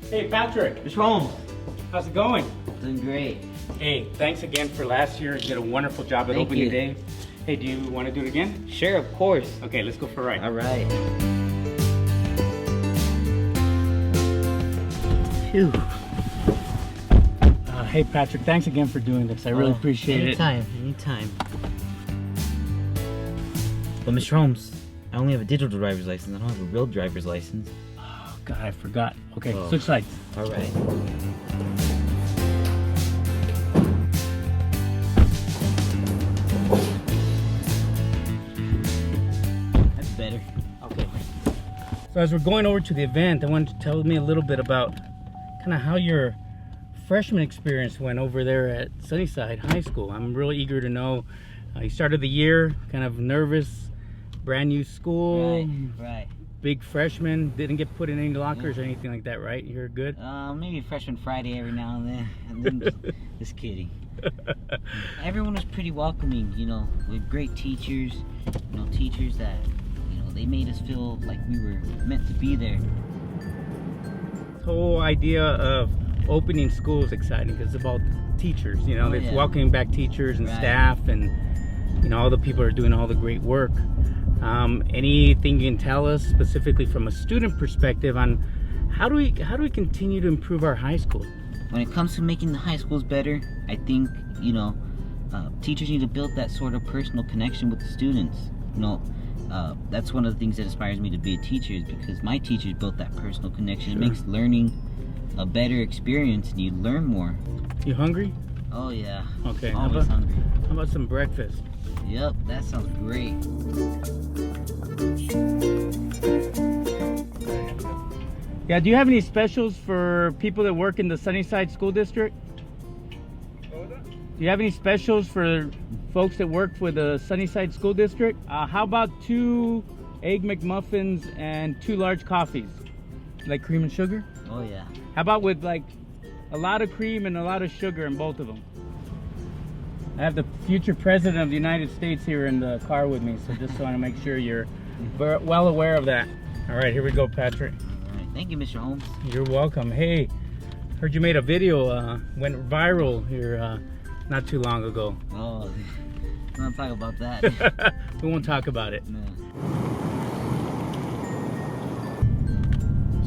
Hey, Patrick. Mr. Holmes. How's it going? Doing great. Hey, thanks again for last year. You did a wonderful job at Thank opening you. day. Hey, do you want to do it again? Sure, of course. Okay, let's go for a ride. All right. Phew. Hey, Patrick, thanks again for doing this. I really appreciate Anytime. But Mr. Holmes, I only have a digital driver's license. I don't have a real driver's license. Oh, God, I forgot. Okay, Oh. switch sides. All right. That's better. Okay. So as we're going over to the event, I wanted to tell me a little bit about kind of how your freshman experience went over there at Sunnyside High School. I'm really eager to know. You started the year kind of nervous, brand new school, Right. big freshman, didn't get put in any lockers or anything like that, right? You're good? Maybe Freshman Friday every now and then. And then just kidding. Everyone was pretty welcoming, with great teachers, teachers that, they made us feel like we were meant to be there. The whole idea of opening school is exciting because it's about teachers, it's welcoming back teachers and staff and, all the people are doing all the great work. Anything you can tell us specifically from a student perspective on how do we continue to improve our high school? When it comes to making the high schools better, I think, teachers need to build that sort of personal connection with the students. That's one of the things that inspires me to be a teacher is because my teachers built that personal connection. Sure. It makes learning a better experience and you learn more. You hungry? Oh yeah. Okay. Always hungry. How about some breakfast? Yep, that sounds great. Yeah, do you have any specials for people that work in the Sunnyside School District? Do you have any specials for folks that work for the Sunnyside School District? How about 2 Egg McMuffins and 2 large coffees? Like cream and sugar? Oh yeah. How about with like a lot of cream and a lot of sugar in both of them? I have the future president of the United States here in the car with me, so just want to make sure you're well aware of that. All right, here we go, Patrick. All right, thank you, Mr. Holmes. You're welcome. Hey, heard you made a video, went viral here not too long ago. Oh, let's not talk about that. We won't talk about it. No.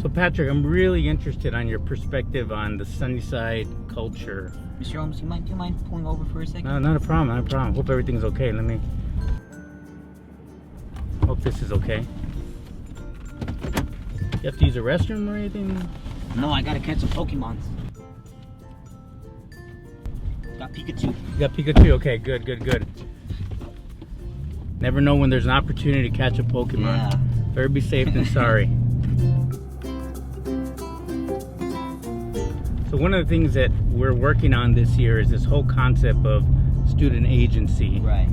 So Patrick, I'm really interested on your perspective on the Sunnyside culture. Mr. Holmes, do you mind pulling over for a second? No, not a problem. Hope everything's okay. Hope this is okay. You have to use a restroom or anything? No, I gotta catch some Pokemons. Got Pikachu. You got Pikachu? Okay, good. Never know when there's an opportunity to catch a Pokemon. Yeah. Better be safe than sorry. So one of the things that we're working on this year is this whole concept of student agency. Right.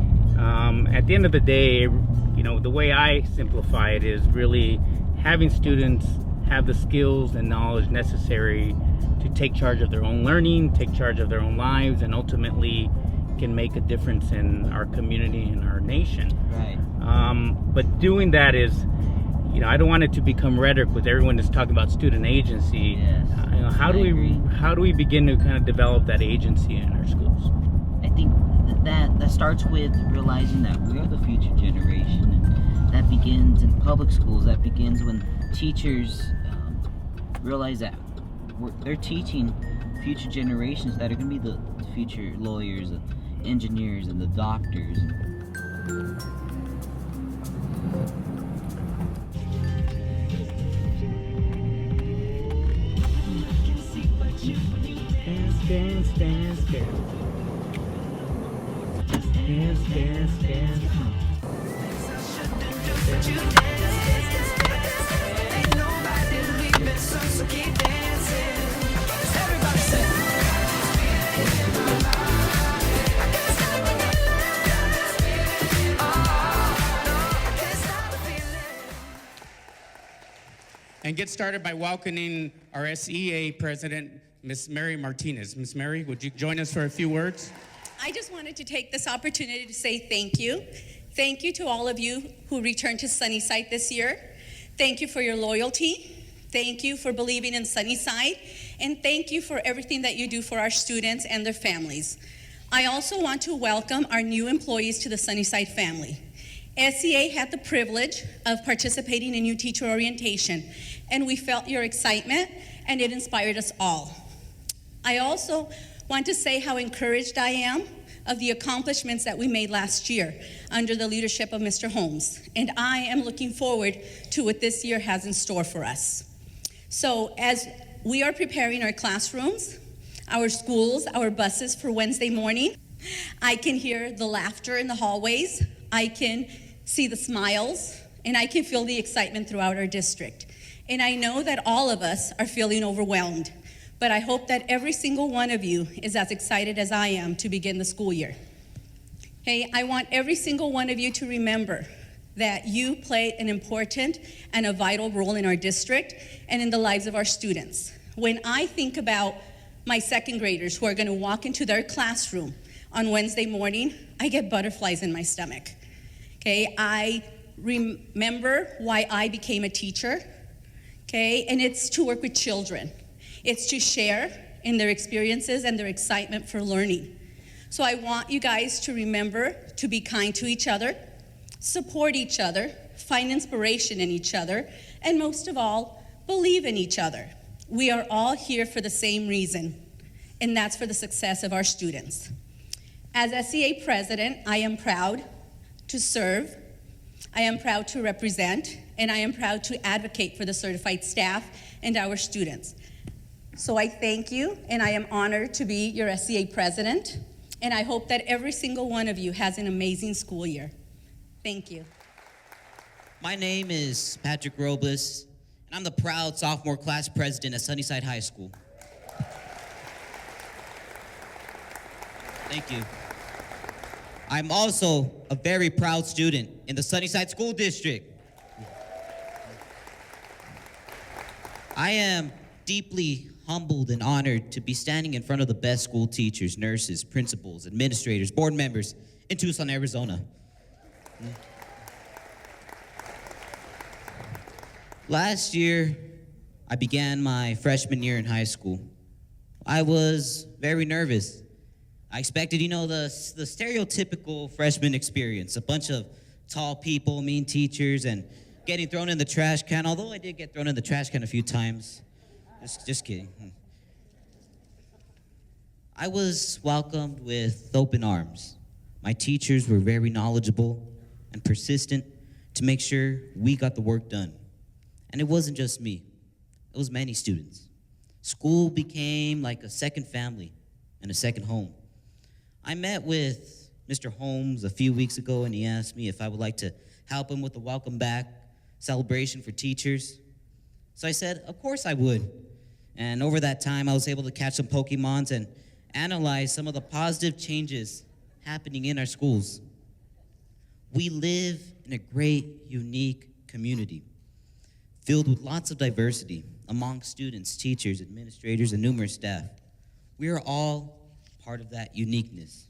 At the end of the day, the way I simplify it is really having students have the skills and knowledge necessary to take charge of their own learning, take charge of their own lives, and ultimately can make a difference in our community and our nation. Right. But doing that is, I don't want it to become rhetoric with everyone that's talking about student agency. Yes. How do we begin to kind of develop that agency in our schools? I think that starts with realizing that we are the future generation, and that begins in public schools. That begins when teachers realize that they're teaching future generations that are going to be the future lawyers, the engineers, and the doctors. And get started by welcoming our SEA president, Ms. Mary Martinez. Ms. Mary, would you join us for a few words? I just wanted to take this opportunity to say thank you. Thank you to all of you who returned to Sunnyside this year. Thank you for your loyalty. Thank you for believing in Sunnyside, and thank you for everything that you do for our students and their families. I also want to welcome our new employees to the Sunnyside family. SEA had the privilege of participating in new teacher orientation, and we felt your excitement, and it inspired us all. I also want to say how encouraged I am of the accomplishments that we made last year under the leadership of Mr. Holmes, and I am looking forward to what this year has in store for us. So as we are preparing our classrooms, our schools, our buses for Wednesday morning, I can hear the laughter in the hallways, I can see the smiles, and I can feel the excitement throughout our district. And I know that all of us are feeling overwhelmed, but I hope that every single one of you is as excited as I am to begin the school year. Okay, I want every single one of you to remember that you play an important and a vital role in our district and in the lives of our students. When I think about my second graders who are going to walk into their classroom on Wednesday morning, I get butterflies in my stomach. Okay, I remember why I became a teacher. Okay, and it's to work with children. It's to share in their experiences and their excitement for learning. So I want you guys to remember to be kind to each other, support each other, find inspiration in each other, and most of all, believe in each other. We are all here for the same reason, and that's for the success of our students. As SEA president, I am proud to serve, I am proud to represent, and I am proud to advocate for the certified staff and our students. So I thank you, and I am honored to be your SEA president, and I hope that every single one of you has an amazing school year. Thank you. My name is Patrick Robles, and I'm the proud sophomore class president at Sunnyside High School. Thank you. I'm also a very proud student in the Sunnyside School District. I am deeply humbled and honored to be standing in front of the best school teachers, nurses, principals, administrators, board members in Tucson, Arizona. Last year, I began my freshman year in high school. I was very nervous. I expected, the stereotypical freshman experience, a bunch of tall people, mean teachers, and getting thrown in the trash can, although I did get thrown in the trash can a few times. Just kidding. I was welcomed with open arms. My teachers were very knowledgeable and persistent to make sure we got the work done. And it wasn't just me. It was many students. School became like a second family and a second home. I met with Mr. Holmes a few weeks ago, and he asked me if I would like to help him with the welcome back celebration for teachers. So I said, of course I would. And over that time, I was able to catch some Pokemons and analyze some of the positive changes happening in our schools. We live in a great, unique community filled with lots of diversity among students, teachers, administrators, and numerous staff. We are all part of that uniqueness.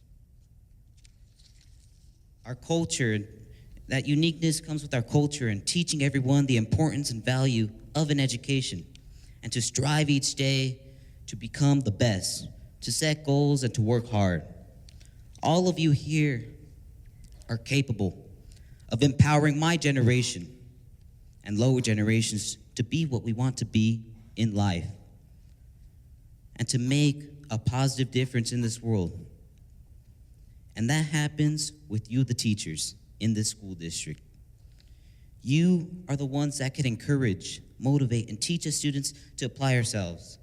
Our culture, that uniqueness comes with our culture and teaching everyone the importance and value of an education and to strive each day to become the best, to set goals and to work hard. All of you here are capable of empowering my generation and lower generations to be what we want to be in life and to make a positive difference in this world. And that happens with you, the teachers, in this school district. You are the ones that can encourage, motivate, and teach us students to apply ourselves.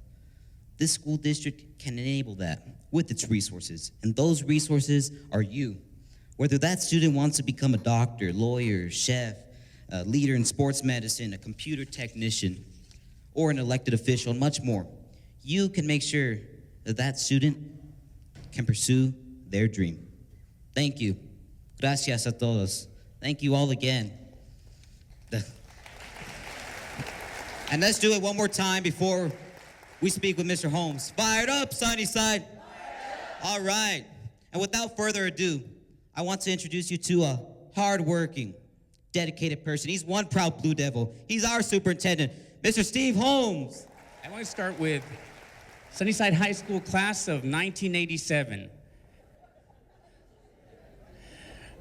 This school district can enable that with its resources, and those resources are you. Whether that student wants to become a doctor, lawyer, chef, a leader in sports medicine, a computer technician, or an elected official, and much more, you can make sure that that student can pursue their dream. Thank you. Gracias a todos. Thank you all again. And let's do it one more time before we speak with Mr. Holmes. Fired up, Sunnyside. All right. And without further ado, I want to introduce you to a hardworking, dedicated person. He's one proud Blue Devil. He's our superintendent, Mr. Steve Holmes. I want to start with Sunnyside High School class of 1987.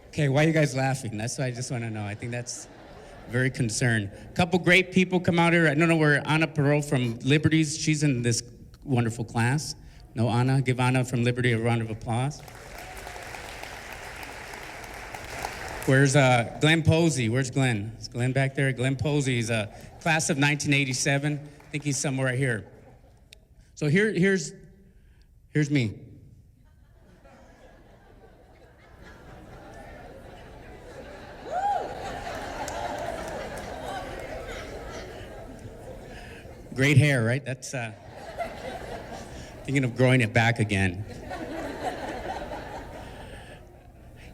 Okay, why are you guys laughing? That's what I just want to know. I think that's very concerned. A couple great people come out here. I don't know where Anna Perot from Liberties, she's in this wonderful class. No, Anna, give Anna from Liberty a round of applause. Where's Glenn Posey? Where's Glenn? Is Glenn back there? Glenn Posey is a class of 1987. I think he's somewhere right here. So here's me. Great hair, right? That's thinking of growing it back again.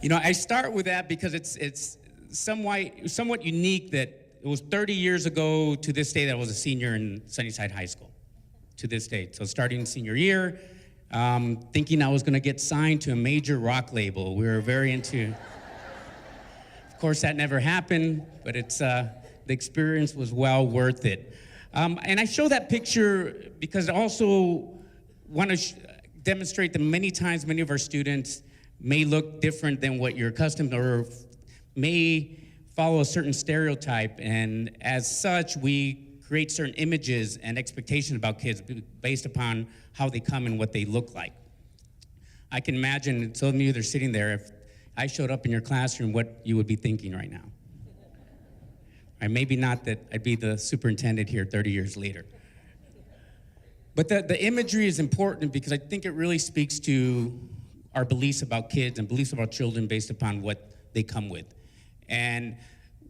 You know, I start with that because it's somewhat unique that it was 30 years ago to this day that I was a senior in Sunnyside High School, to this day. So starting senior year, thinking I was gonna get signed to a major rock label. We were very into, of course that never happened, but the experience was well worth it. And I show that picture because I also want to demonstrate that many times many of our students may look different than what you're accustomed to, or may follow a certain stereotype, and as such we create certain images and expectations about kids based upon how they come and what they look like. I can imagine some of you that are sitting there, if I showed up in your classroom, what you would be thinking right now. Or maybe not that I'd be the superintendent here 30 years later. But the imagery is important because I think it really speaks to our beliefs about kids and beliefs about children based upon what they come with. And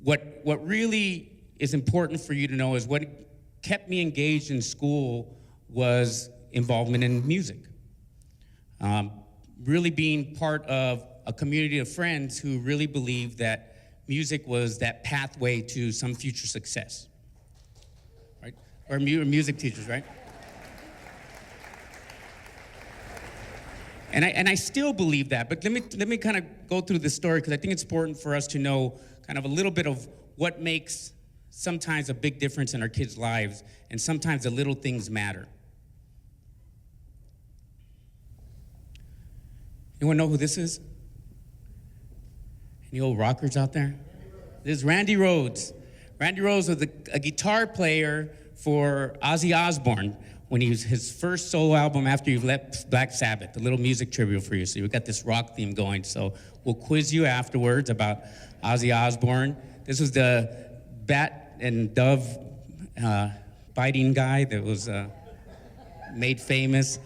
what really is important for you to know is what kept me engaged in school was involvement in music. Really being part of a community of friends who really believed that music was that pathway to some future success, right? Or music teachers, right? And I still believe that, but let me kind of go through this story because I think it's important for us to know kind of a little bit of what makes sometimes a big difference in our kids' lives, and sometimes the little things matter. Anyone know who this is? Any old rockers out there? This is Randy Rhoads. Randy Rhoads was a guitar player for Ozzy Osbourne when he was his first solo album after he left Black Sabbath. A little music trivia for you. So we've got this rock theme going. So we'll quiz you afterwards about Ozzy Osbourne. This was the bat and dove biting guy that was made famous.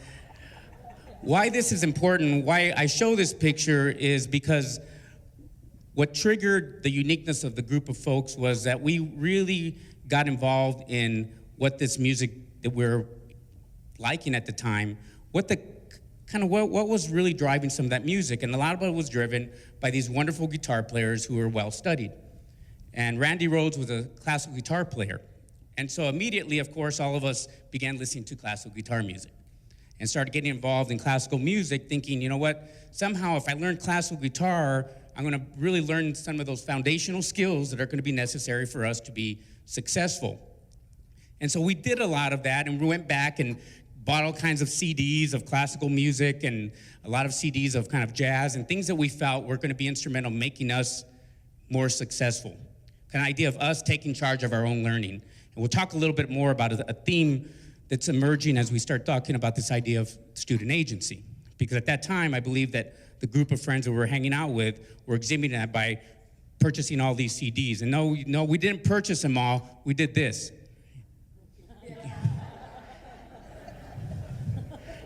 Why this is important, why I show this picture is because what triggered the uniqueness of the group of folks was that we really got involved in what this music that we're liking at the time, what was really driving some of that music. And a lot of it was driven by these wonderful guitar players who were well studied. And Randy Rhoads was a classical guitar player. And so immediately, of course, all of us began listening to classical guitar music and started getting involved in classical music, thinking, you know what, somehow if I learn classical guitar, I'm gonna really learn some of those foundational skills that are gonna be necessary for us to be successful. And so we did a lot of that, and we went back and bought all kinds of CDs of classical music and a lot of CDs of kind of jazz and things that we felt were gonna be instrumental in making us more successful. Kind of idea of us taking charge of our own learning. And we'll talk a little bit more about a theme that's emerging as we start talking about this idea of student agency. Because at that time, I believe that the group of friends that we were hanging out with were exhibiting that by purchasing all these CDs. And no, we didn't purchase them all, we did this.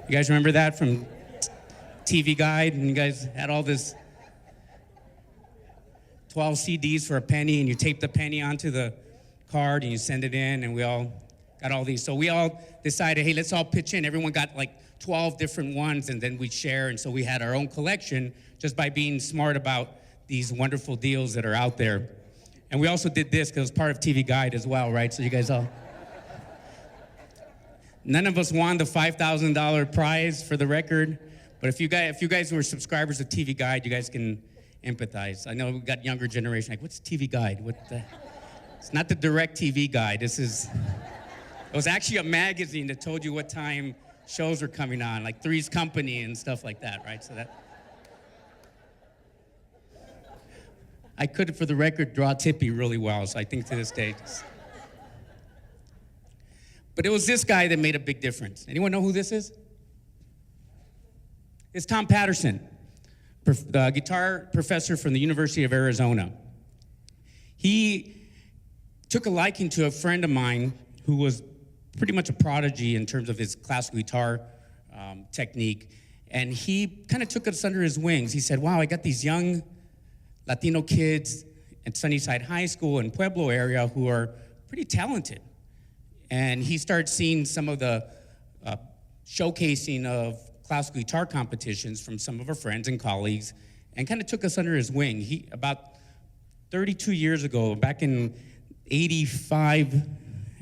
You guys remember that from TV Guide? And you guys had all this 12 CDs for a penny, and you tape the penny onto the card and you send it in, and we all got all these. So we all decided, hey, let's all pitch in. Everyone got like 12 different ones, and then we'd share. And so we had our own collection just by being smart about these wonderful deals that are out there. And we also did this because it was part of TV Guide as well, right? So you guys all... None of us won the $5,000 prize, for the record, but if you guys were subscribers of TV Guide, you guys can empathize. I know we got younger generation like, what's TV Guide? It's not the direct TV guide. This is It was actually a magazine that told you what time shows were coming on, like Three's Company and stuff like that, right? So that. I could, for the record, draw Tippy really well, so I think to this day. But it was this guy that made a big difference. Anyone know who this is? It's Tom Patterson, the guitar professor from the University of Arizona. He took a liking to a friend of mine who was pretty much a prodigy in terms of his classical guitar technique, and he kind of took us under his wings. He said, wow, I got these young Latino kids at Sunnyside High School in Pueblo area who are pretty talented. And he started seeing some of the showcasing of classical guitar competitions from some of our friends and colleagues, and kind of took us under his wing. He, about 32 years ago, back in 85,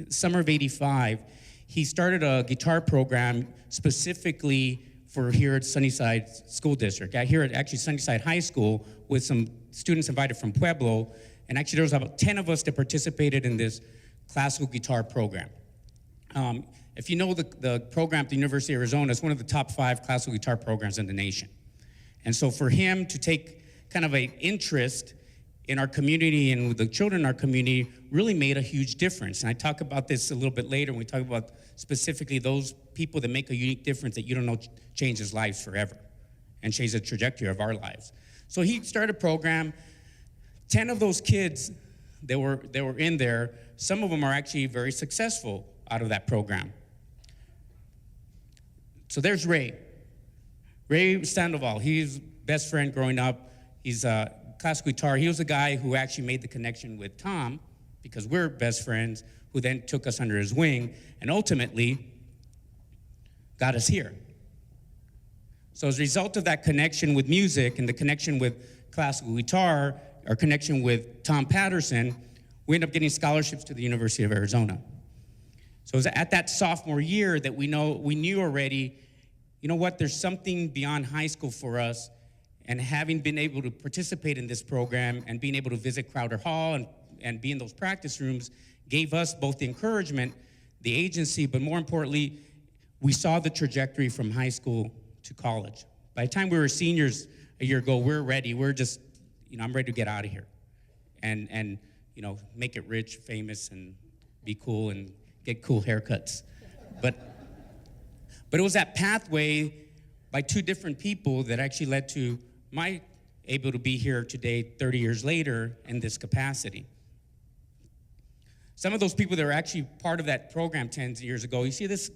summer of 85, he started a guitar program specifically for here at Sunnyside School District, here at actually Sunnyside High School, with some students invited from Pueblo, and actually there was about 10 of us that participated in this classical guitar program. If you know the program at the University of Arizona, it's one of the top 5 classical guitar programs in the nation. And so for him to take kind of an interest in our community and with the children in our community really made a huge difference. And I talk about this a little bit later when we talk about specifically those people that make a unique difference that you don't know changes lives forever and change the trajectory of our lives. So he started a program. 10 of those kids that were in there, some of them are actually very successful out of that program. So there's Ray Sandoval. He's best friend growing up. He's a classical guitar. He was the guy who actually made the connection with Tom, because we're best friends, who then took us under his wing and ultimately got us here. So as a result of that connection with music and the connection with classical guitar, our connection with Tom Patterson, we ended up getting scholarships to the University of Arizona. So it was at that sophomore year that we knew already, you know what, there's something beyond high school for us, and having been able to participate in this program and being able to visit Crowder Hall and be in those practice rooms gave us both the encouragement, the agency, but more importantly, we saw the trajectory from high school to college. By the time we were seniors a year ago, we're ready. We're just, I'm ready to get out of here and make it rich, famous, and be cool and get cool haircuts. But it was that pathway by 2 different people that actually led to my able to be here today 30 years later in this capacity. Some of those people that were actually part of that program 10 years ago, you see this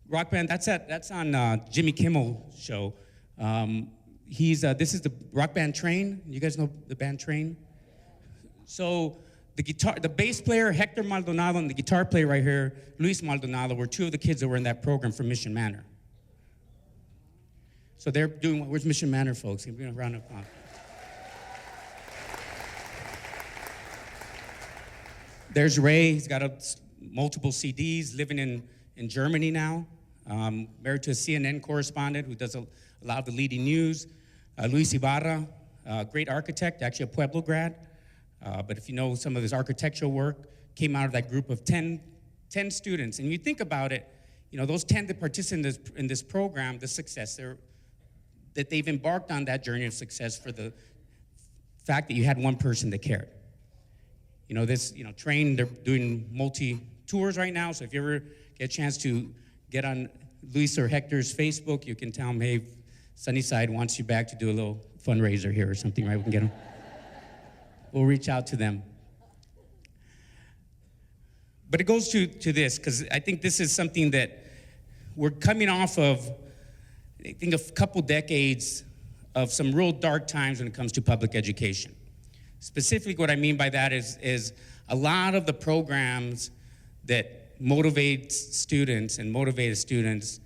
rock band, that's on Jimmy Kimmel's show. This is the rock band Train. You guys know the band Train? So the bass player, Hector Maldonado, and the guitar player right here, Luis Maldonado, were 2 of the kids that were in that program from Mission Manor. So they're doing, where's Mission Manor, folks? Give me a round of applause. There's Ray. He's got multiple CDs, living in Germany now. Married to a CNN correspondent who does a lot of the leading news. Luis Ibarra, great architect, actually a Pueblo grad. But if you know some of his architectural work, came out of that group of 10 students. And you think about it, those 10 that participate in this program, the success that they've embarked on that journey of success for the fact that you had one person that cared. Train, they're doing multi-tours right now, so if you ever get a chance to get on Luis or Hector's Facebook, you can tell them, hey, Sunnyside wants you back to do a little fundraiser here or something, right? We can get them. We'll reach out to them. But it goes to this, because I think this is something that we're coming off of, I think, a couple decades of some real dark times when it comes to public education. Specifically, what I mean by that is a lot of the programs that motivate students and motivated students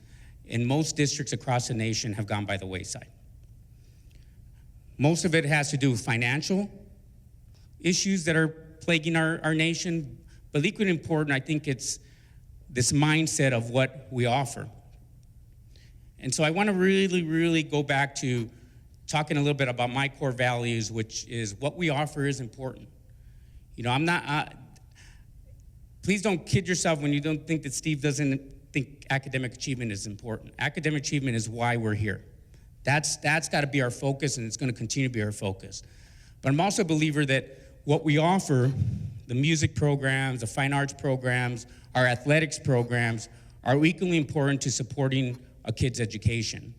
in most districts across the nation have gone by the wayside. Most of it has to do with financial issues that are plaguing our nation, but equally important, I think it's this mindset of what we offer. And so I want to really, really go back to talking a little bit about my core values, which is what we offer is important. please don't kid yourself when you don't think that Steve doesn't think academic achievement is important. Academic achievement is why we're here. That's got to be our focus, and it's going to continue to be our focus. But I'm also a believer that what we offer, the music programs, the fine arts programs, our athletics programs, are equally important to supporting a kid's education.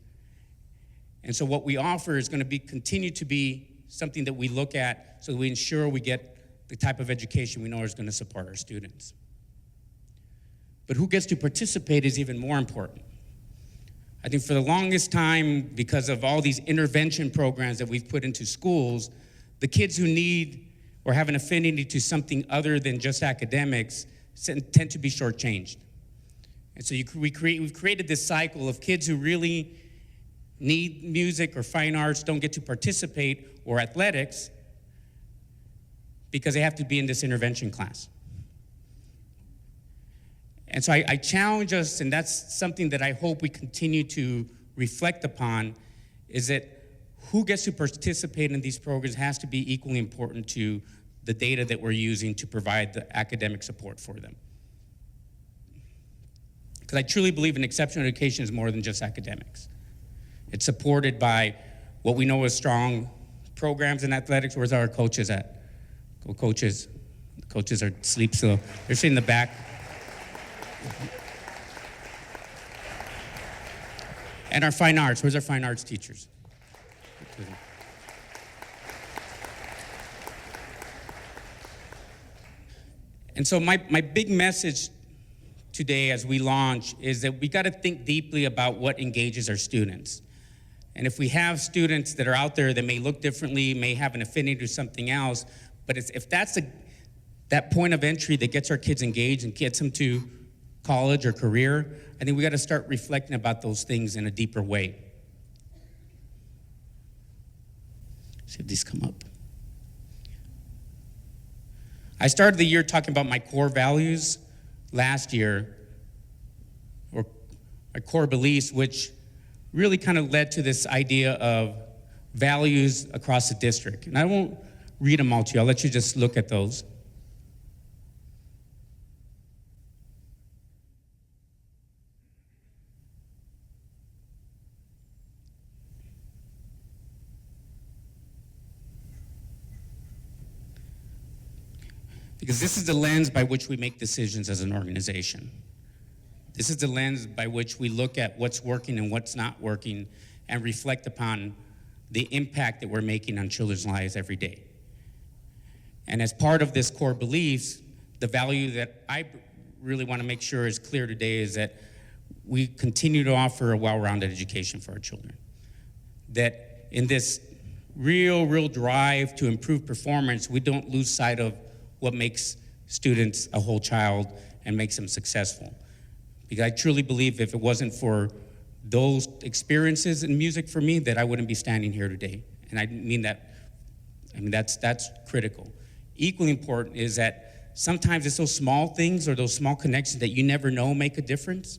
And so what we offer is going to continue to be something that we look at so that we ensure we get the type of education we know is going to support our students. But who gets to participate is even more important. I think for the longest time, because of all these intervention programs that we've put into schools, the kids who need or have an affinity to something other than just academics tend to be shortchanged. And so we've created this cycle of kids who really need music or fine arts, don't get to participate, or athletics, because they have to be in this intervention class. And so I challenge us, and that's something that I hope we continue to reflect upon, is that who gets to participate in these programs has to be equally important to the data that we're using to provide the academic support for them. Because I truly believe an exceptional education is more than just academics. It's supported by what we know as strong programs in athletics. Where's our coaches at? Go coaches. The coaches are asleep, so they're sitting in the back. And our fine arts. Where's our fine arts teachers? And so my big message today as we launch is that we got to think deeply about what engages our students. And if we have students that are out there that may look differently, may have an affinity to something else, but if that's that point of entry that gets our kids engaged and gets them to college or career, I think we got to start reflecting about those things in a deeper way. See if these come up. I started the year talking about my core values last year, or my core beliefs, which really kind of led to this idea of values across the district. And I won't read them all to you. I'll let you just look at those. Because this is the lens by which we make decisions as an organization. This is the lens by which we look at what's working and what's not working and reflect upon the impact that we're making on children's lives every day. And as part of this core beliefs, the value that I really want to make sure is clear today is that we continue to offer a well-rounded education for our children. That in this real drive to improve performance, we don't lose sight of what makes students a whole child and makes them successful. Because I truly believe if it wasn't for those experiences in music for me, that I wouldn't be standing here today. And I mean that's critical. Equally important is that sometimes it's those small things or those small connections that you never know make a difference.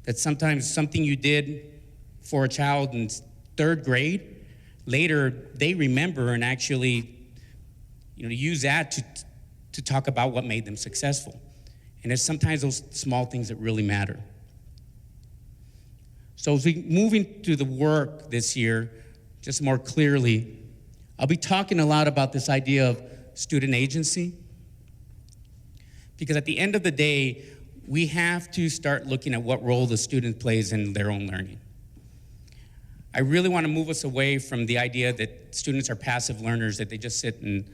That sometimes something you did for a child in third grade, later they remember and actually use that to talk about what made them successful. And it's sometimes those small things that really matter. So as we move into the work this year, just more clearly, I'll be talking a lot about this idea of student agency. Because at the end of the day, we have to start looking at what role the student plays in their own learning. I really want to move us away from the idea that students are passive learners, that they just sit and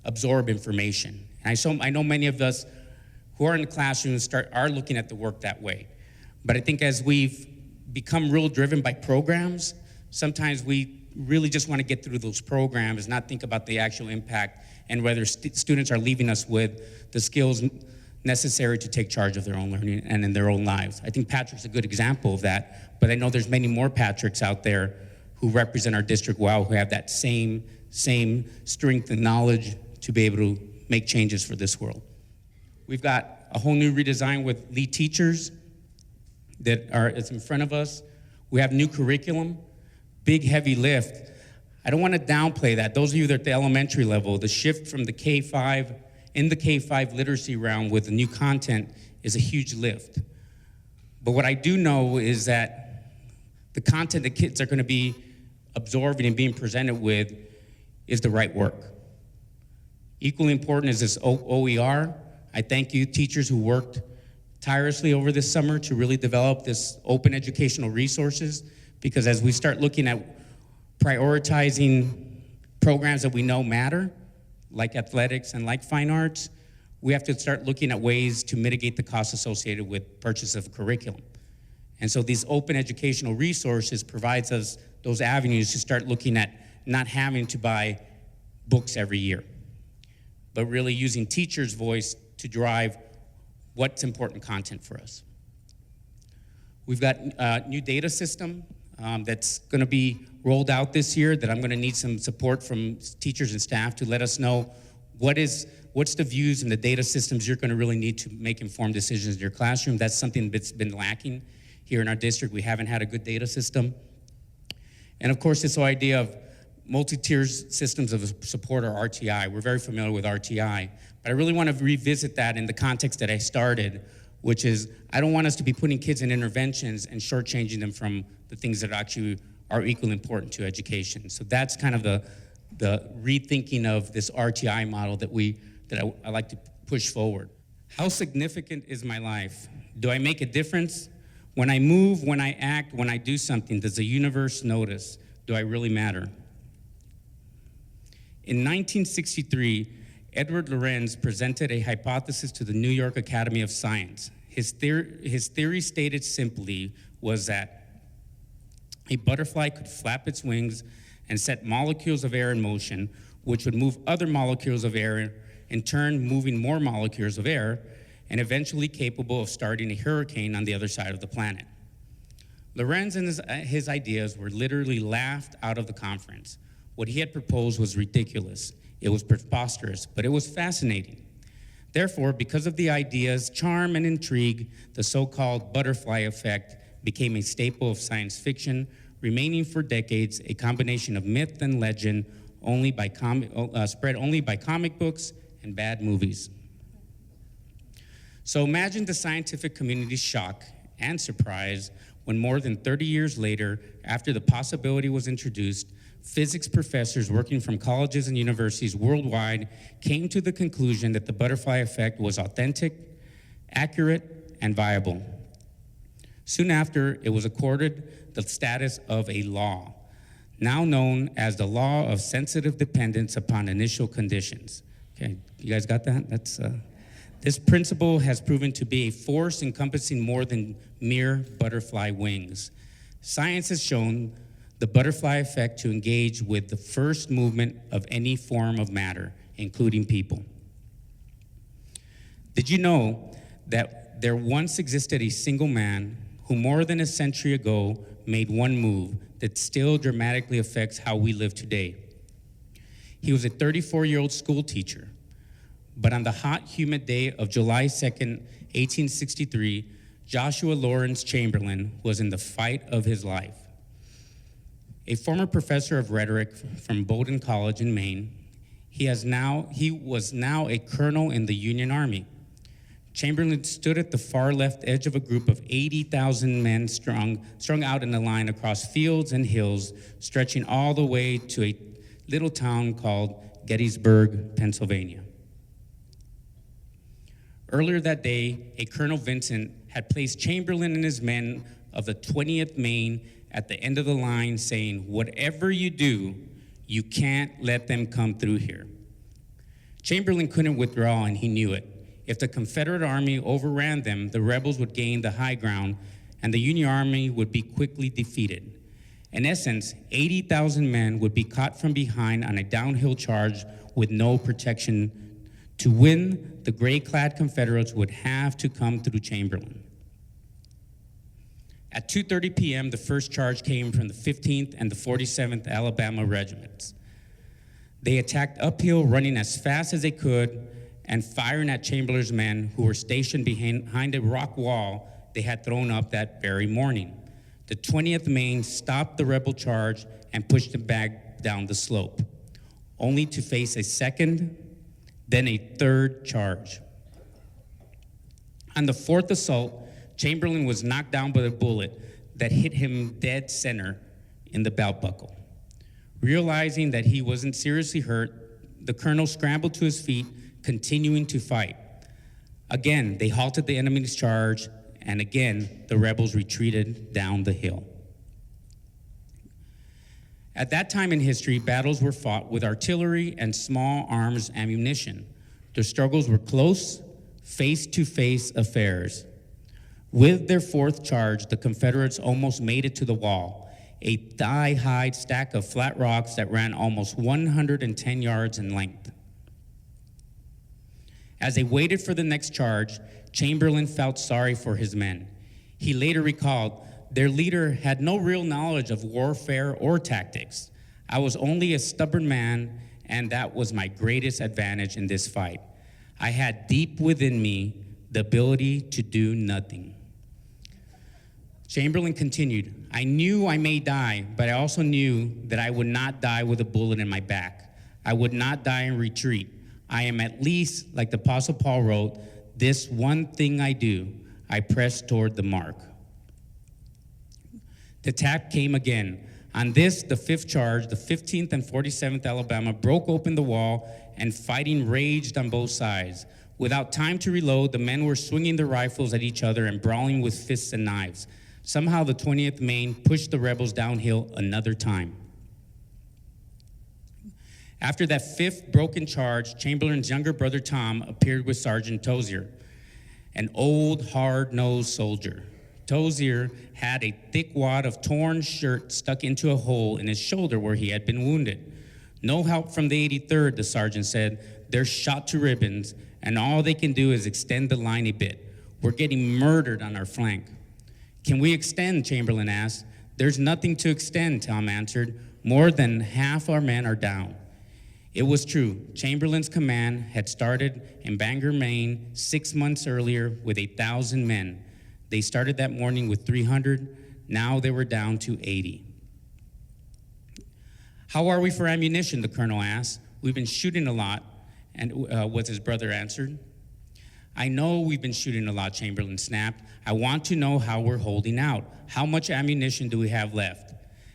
absorb information. And I know many of us who are in the classrooms are looking at the work that way. But I think as we've become real driven by programs, sometimes we really just want to get through those programs, not think about the actual impact and whether students are leaving us with the skills necessary to take charge of their own learning and in their own lives. I think Patrick's a good example of that, but I know there's many more Patricks out there who represent our district well, who have that same strength and knowledge to be able to make changes for this world. We've got a whole new redesign with lead teachers it's in front of us. We have new curriculum, big heavy lift. I don't want to downplay that. Those of you that are at the elementary level, the shift from the K-5 in the K-5 literacy round with the new content is a huge lift. But what I do know is that the content that kids are going to be absorbing and being presented with is the right work. Equally important is this OER. I thank you, teachers who worked tirelessly over this summer to really develop this open educational resources, because as we start looking at prioritizing programs that we know matter, like athletics and like fine arts, we have to start looking at ways to mitigate the costs associated with purchase of curriculum. And so these open educational resources provides us those avenues to start looking at not having to buy books every year, but really using teachers' voice to drive what's important content for us. We've got a new data system that's going to be rolled out this year that I'm going to need some support from teachers and staff to let us know what's the views and the data systems you're going to really need to make informed decisions in your classroom. That's something that's been lacking here in our district. We haven't had a good data system. And of course, this whole idea of multi-tier systems of support, or RTI. We're very familiar with RTI, but I really want to revisit that in the context that I started, which is I don't want us to be putting kids in interventions and shortchanging them from the things that actually are equally important to education. So that's kind of the rethinking of this RTI model that I like to push forward. How significant is my life? Do I make a difference? When I move, when I act, when I do something, does the universe notice? Do I really matter? In 1963, Edward Lorenz presented a hypothesis to the New York Academy of Science. His theory stated simply was that a butterfly could flap its wings and set molecules of air in motion, which would move other molecules of air, in turn moving more molecules of air, and eventually capable of starting a hurricane on the other side of the planet. Lorenz and his ideas were literally laughed out of the conference. What he had proposed was ridiculous. It was preposterous, but it was fascinating. Therefore, because of the idea's charm and intrigue, the so-called butterfly effect became a staple of science fiction, remaining for decades a combination of myth and legend, spread only by comic books and bad movies. So imagine the scientific community's shock and surprise when more than 30 years later, after the possibility was introduced, physics professors working from colleges and universities worldwide came to the conclusion that the butterfly effect was authentic, accurate, and viable. Soon after, it was accorded the status of a law, now known as the law of sensitive dependence upon initial conditions. Okay, you guys got that? This principle has proven to be a force encompassing more than mere butterfly wings. Science has shown the butterfly effect to engage with the first movement of any form of matter, including people. Did you know that there once existed a single man who more than a century ago made one move that still dramatically affects how we live today? He was a 34-year-old school teacher, but on the hot, humid day of July 2nd, 1863, Joshua Lawrence Chamberlain was in the fight of his life. A former professor of rhetoric from Bowdoin College in Maine, he was now a colonel in the Union Army. Chamberlain stood at the far left edge of a group of 80,000 men strung out in a line across fields and hills, stretching all the way to a little town called Gettysburg, Pennsylvania. Earlier that day, a Colonel Vincent had placed Chamberlain and his men of the 20th Maine at the end of the line, saying, "Whatever you do, you can't let them come through here." Chamberlain couldn't withdraw, and he knew it. If the Confederate Army overran them, the rebels would gain the high ground, and the Union Army would be quickly defeated. In essence, 80,000 men would be caught from behind on a downhill charge with no protection. To win, the gray-clad Confederates would have to come through Chamberlain. At 2:30 p.m., the first charge came from the 15th and the 47th Alabama regiments. They attacked uphill, running as fast as they could and firing at Chamberlain's men, who were stationed behind a rock wall they had thrown up that very morning. The 20th Maine stopped the rebel charge and pushed them back down the slope, only to face a second, then a third charge. On the fourth assault, Chamberlain was knocked down by a bullet that hit him dead center in the belt buckle. Realizing that he wasn't seriously hurt, the colonel scrambled to his feet, continuing to fight. Again, they halted the enemy's charge, and again, the rebels retreated down the hill. At that time in history, battles were fought with artillery and small arms ammunition. The struggles were close, face-to-face affairs. With their fourth charge, the Confederates almost made it to the wall, a thigh-high stack of flat rocks that ran almost 110 yards in length. As they waited for the next charge, Chamberlain felt sorry for his men. He later recalled, "Their leader had no real knowledge of warfare or tactics. I was only a stubborn man, and that was my greatest advantage in this fight. I had deep within me the ability to do nothing." Chamberlain continued, "I knew I may die, but I also knew that I would not die with a bullet in my back. I would not die in retreat. I am at least, like the Apostle Paul wrote, this one thing I do, I press toward the mark." The tap came again. On this, the fifth charge, the 15th and 47th Alabama broke open the wall, and fighting raged on both sides. Without time to reload, the men were swinging their rifles at each other and brawling with fists and knives. Somehow the 20th Maine pushed the rebels downhill another time. After that fifth broken charge, Chamberlain's younger brother Tom appeared with Sergeant Tozier, an old, hard-nosed soldier. Tozier had a thick wad of torn shirt stuck into a hole in his shoulder where he had been wounded. "No help from the 83rd, the sergeant said. They're shot to ribbons, and all they can do is extend the line a bit. We're getting murdered on our flank." "Can we extend?" Chamberlain asked. "There's nothing to extend," Tom answered. "More than half our men are down." It was true. Chamberlain's command had started in Bangor, Maine 6 months earlier with 1,000 men. They started that morning with 300. Now they were down to 80. "How are we for ammunition?" the colonel asked. "We've been shooting a lot," and was his brother answered. "I know we've been shooting a lot," Chamberlain snapped. "I want to know how we're holding out. How much ammunition do we have left?"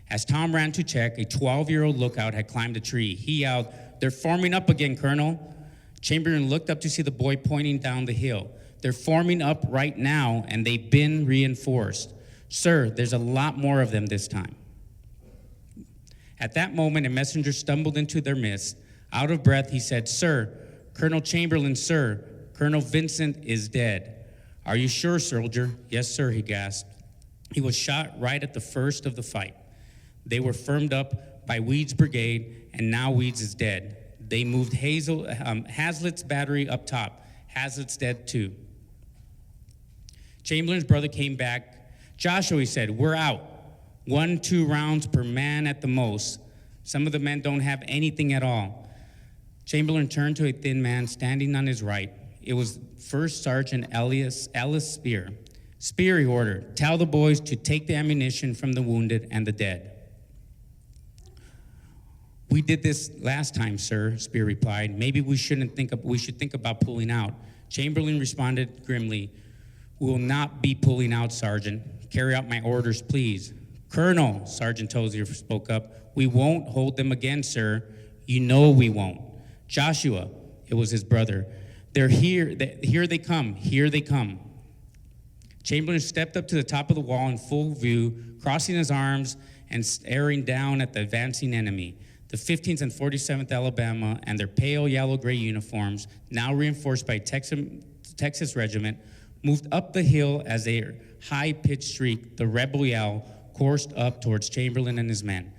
As Tom ran to check, a 12-year-old lookout had climbed a tree. He yelled, "They're forming up again, Colonel." Chamberlain looked up to see the boy pointing down the hill. "They're forming up right now, and they've been reinforced. Sir, there's a lot more of them this time." At that moment, a messenger stumbled into their midst. Out of breath, he said, "Sir, Colonel Chamberlain, sir, Colonel Vincent is dead." "Are you sure, soldier?" "Yes, sir," he gasped. "He was shot right at the first of the fight. They were firmed up by Weed's brigade, and now Weed's is dead. They moved Hazlitt's battery up top. Hazlitt's dead too." Chamberlain's brother came back. "Joshua," he said, "we're out. 1-2 rounds per man at the most. Some of the men don't have anything at all." Chamberlain turned to a thin man standing on his right. It was First Sergeant Ellis Spear. "Spear," he ordered, "tell the boys to take the ammunition from the wounded and the dead." "We did this last time, sir," Spear replied. "Maybe we should think about pulling out." Chamberlain responded grimly, "We will not be pulling out, Sergeant. Carry out my orders, please." "Colonel," Sergeant Tozier spoke up, "we won't hold them again, sir. You know we won't." "Joshua," it was his brother, "they're here. Here they come. Here they come." Chamberlain stepped up to the top of the wall in full view, crossing his arms and staring down at the advancing enemy. The 15th and 47th Alabama and their pale yellow-gray uniforms, now reinforced by Texas regiment, moved up the hill as a high-pitched shriek, the rebel yell, coursed up towards Chamberlain and his men.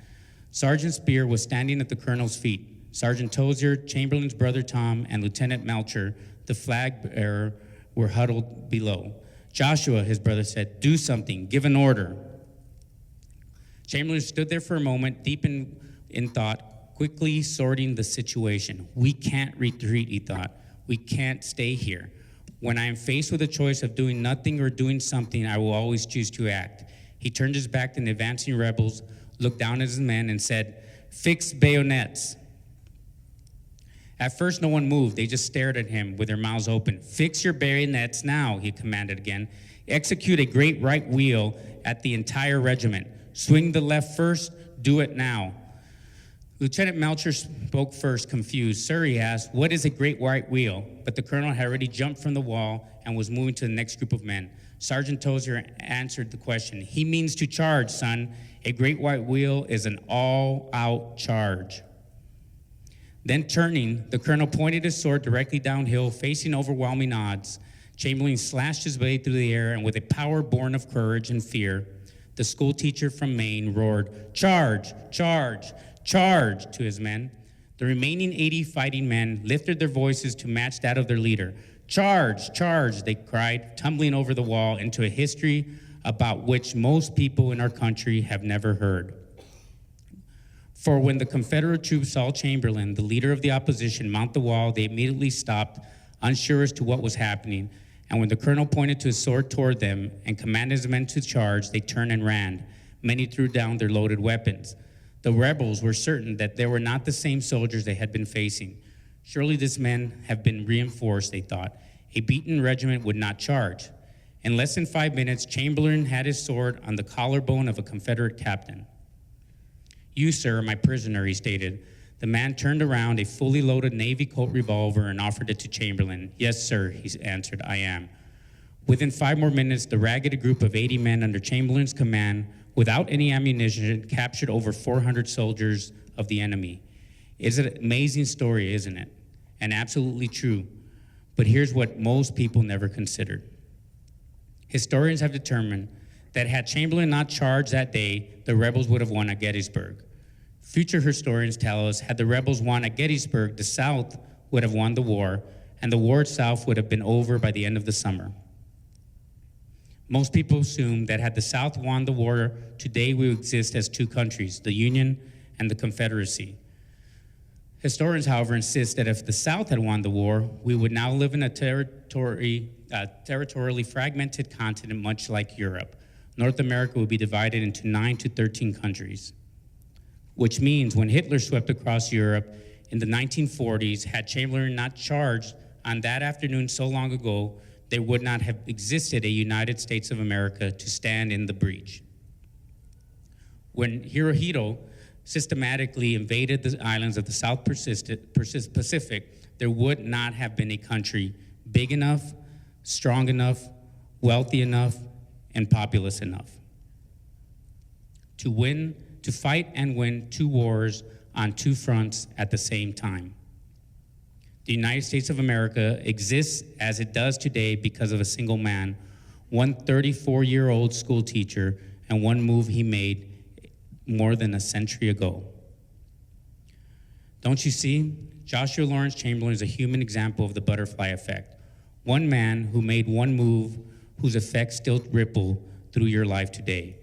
Sergeant Spear was standing at the colonel's feet. Sergeant Tozier, Chamberlain's brother Tom, and Lieutenant Melcher, the flag bearer, were huddled below. "Joshua," his brother said, "do something. Give an order." Chamberlain stood there for a moment, deep in thought, quickly sorting the situation. "We can't retreat," he thought. "We can't stay here. When I am faced with a choice of doing nothing or doing something, I will always choose to act." He turned his back to the advancing rebels, looked down at his men, and said, "Fix bayonets." At first, no one moved. They just stared at him with their mouths open. "Fix your bayonets now," he commanded again. "Execute a great right wheel at the entire regiment. Swing the left first. Do it now." Lieutenant Melcher spoke first, confused. "Sir," he asked, "what is a great right wheel?" But the colonel had already jumped from the wall and was moving to the next group of men. Sergeant Tozier answered the question. "He means to charge, son. A great white wheel is an all-out charge." Then turning, the colonel pointed his sword directly downhill, facing overwhelming odds. Chamberlain slashed his way through the air, and with a power born of courage and fear, the school teacher from Maine roared, "Charge, charge, charge," to his men. The remaining 80 fighting men lifted their voices to match that of their leader. "Charge, charge," they cried, tumbling over the wall into a history about which most people in our country have never heard. For when the Confederate troops saw Chamberlain, the leader of the opposition, mount the wall, they immediately stopped, unsure as to what was happening. And when the colonel pointed to his sword toward them and commanded his men to charge, they turned and ran. Many threw down their loaded weapons. The rebels were certain that they were not the same soldiers they had been facing. Surely these men have been reinforced, they thought. A beaten regiment would not charge. In less than 5 minutes, Chamberlain had his sword on the collarbone of a Confederate captain. "You, sir, are my prisoner," he stated. The man turned around a fully loaded Navy Colt revolver and offered it to Chamberlain. "Yes, sir," he answered, "I am." Within 5 more minutes, the ragged group of 80 men under Chamberlain's command, without any ammunition, captured over 400 soldiers of the enemy. It's an amazing story, isn't it? And absolutely true. But here's what most people never considered. Historians have determined that had Chamberlain not charged that day, the rebels would have won at Gettysburg. Future historians tell us had the rebels won at Gettysburg, the South would have won the war, and the war itself would have been over by the end of the summer. Most people assume that had the South won the war, today we would exist as 2 countries, the Union and the Confederacy. Historians, however, insist that if the South had won the war, we would now live in a territorially fragmented continent much like Europe. North America would be divided into 9 to 13 countries, which means when Hitler swept across Europe in the 1940s, had Chamberlain not charged on that afternoon so long ago, there would not have existed a United States of America to stand in the breach. When Hirohito systematically invaded the islands of the South Pacific, there would not have been a country big enough, strong enough, wealthy enough, and populous enough to fight and win 2 wars on 2 fronts at the same time. The United States of America exists as it does today because of a single man, one 34-year-old school teacher, and one move he made more than a century ago. Don't you see? Joshua Lawrence Chamberlain is a human example of the butterfly effect. One man who made one move whose effects still ripple through your life today.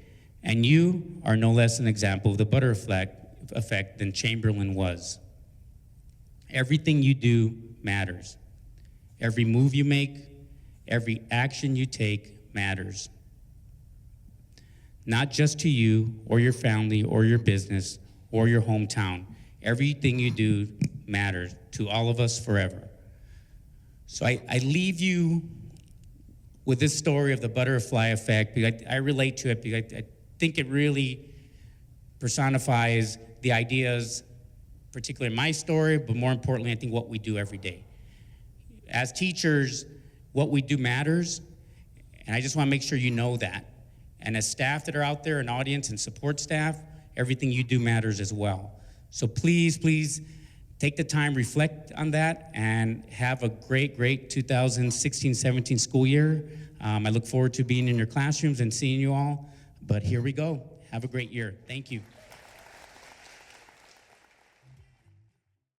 And you are no less an example of the butterfly effect than Chamberlain was. Everything you do matters. Every move you make, every action you take matters. Not just to you or your family or your business or your hometown. Everything you do matters to all of us forever. So I leave you with this story of the butterfly effect because I relate to it because I think it really personifies the ideas, particularly in my story, but more importantly, I think what we do every day. As teachers, what we do matters, and I just want to make sure you know that. And as staff that are out there, an audience and support staff, everything you do matters as well. So please, please take the time, reflect on that, and have a great, great 2016-17 school year. I look forward to being in your classrooms and seeing you all, but here we go. Have a great year. Thank you.